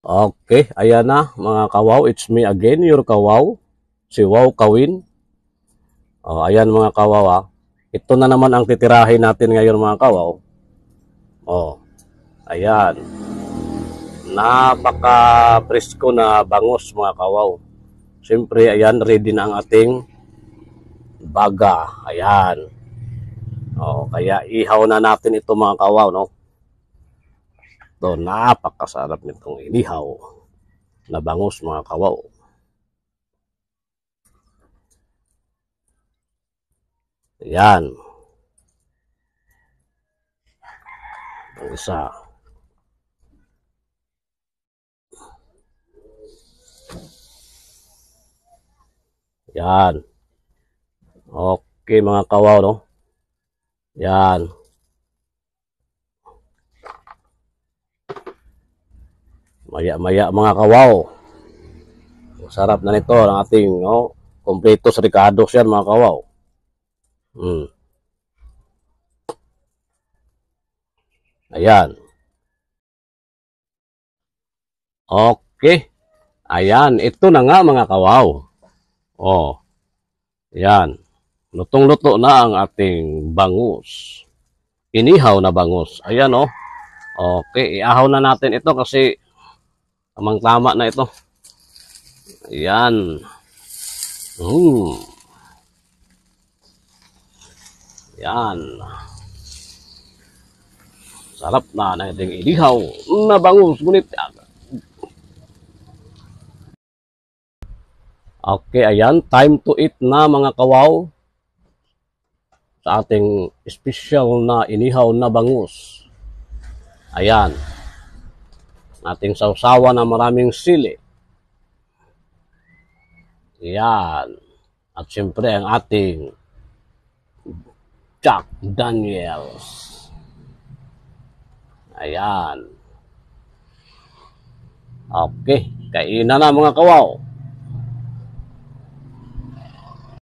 Okay, ayan na mga kawaw. It's me again, your kawaw. Si Wow Kawin. Ayan mga kawaw ah. Ito na naman ang titirahin natin ngayon mga kawaw. Ayan. Napaka-presko na bangus mga kawaw. Siyempre, ayan, ready na ang ating baga. Ayan. Kaya ihaw na natin ito mga kawaw, no? Ito, napakasarap nitong inihaw na bangus mga kawaw. Ayan. Ang isa. Yan. Okay mga kawaw, no? Yan. Maya-maya mga kawaw. Sarap na nito ang ating, no? Kompleto sa ricados yan mga kawaw. Ayan. Okay. Ayan. Ito na nga mga kawaw. Ayan. Lutong-luto na ang ating bangus. Inihaw na bangus. Ayan oh. Okay. Iahaw na natin ito kasi tamang-tama na ito. Ayan. Ayan. Sarap na nating inihaw na bangus. Ngunit okay, ayan. Time to eat na mga kawaw. Sa ating special na inihaw na bangus. Ayan. Ating sausawa na maraming sili. Ayan. At siyempre ang ating Jack Daniels. Ayan. Okay. Kainan na mga kawaw.